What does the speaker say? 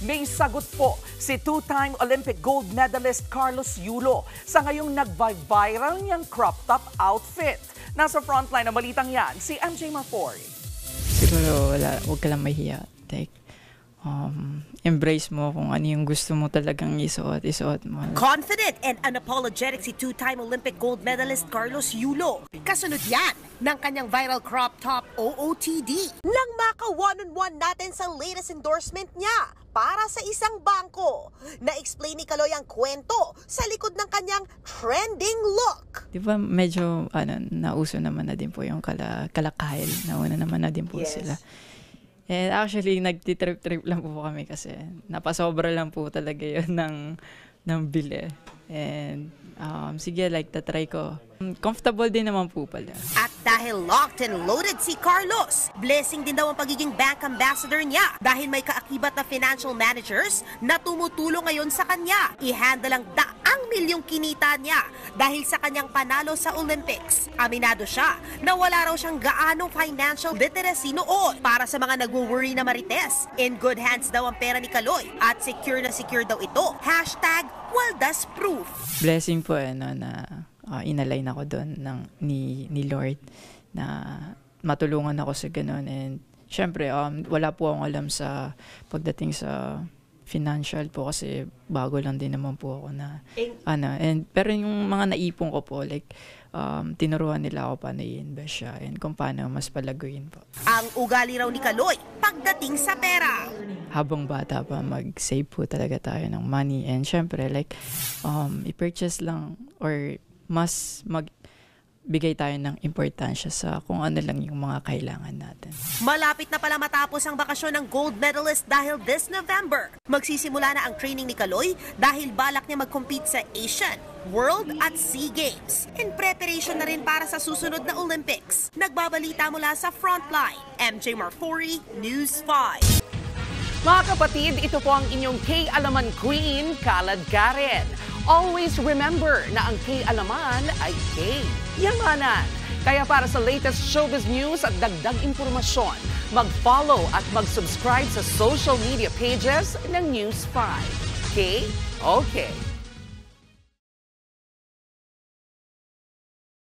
May sagot po si two-time Olympic gold medalist Carlos Yulo sa ngayong nag-viral niyang crop top outfit. Nasa frontline ng balitang yan, si MJ Marfori. Siguro huwag ka lang mahiya. Embrace mo kung ano yung gusto mo talagang isuot mo. Confident and unapologetic si two-time Olympic gold medalist Carlos Yulo. Kasunod yan ng kanyang viral crop top OOTD. Nang maka one-on-one natin sa latest endorsement niya para sa isang bangko. Na-explain ni Kaloy ang kwento sa likod ng kanyang trending look. Di ba medyo nauso naman na din po yung kalakahil. Nauna naman na din po sila. And actually, nagtitrip-trip lang po kami kasi napasobra lang po talaga yun ng bili. And sige, tatry ko. Comfortable din naman po pala. At dahil locked and loaded si Carlos, blessing din daw ang pagiging bank ambassador niya dahil may kaakibat na financial managers na tumutulong ngayon sa kanya. I-handle ang daang milyong kinita niya dahil sa kanyang panalo sa Olympics. Aminado siya na wala raw siyang gaanong financial literacy noon para sa mga nagwo-worry na marites. In good hands daw ang pera ni Kaloy at secure na secure daw ito. #Waldas Proof. Blessing po na inalign ako doon ni Lord na matulungan ako sa ganun. And syempre, wala po akong alam sa pagdating sa financial po kasi bago lang din naman po ako pero yung mga naipon ko po, tinuruan nila ako paano i-invest siya and kung paano mas palaguin po. Ang ugali raw ni Kaloy pagdating sa pera. Habang bata pa, mag-save po talaga tayo ng money and syempre i-purchase lang or mas magbigay tayo ng importansya sa kung ano lang yung mga kailangan natin. Malapit na pala matapos ang bakasyon ng gold medalist dahil this November. Magsisimula na ang training ni Kaloy dahil balak niya mag-compete sa Asian, World at SEA Games. In preparation na rin para sa susunod na Olympics. Nagbabalita mula sa Frontline, MJ Marfori, News 5. Mga kapatid, ito po ang inyong K-Alaman Queen, Kalad Karen. Always remember na ang K-Alaman ay K-Yamanan. Kaya para sa latest showbiz news at dagdag impormasyon, mag-follow at mag-subscribe sa social media pages ng News 5. Okay?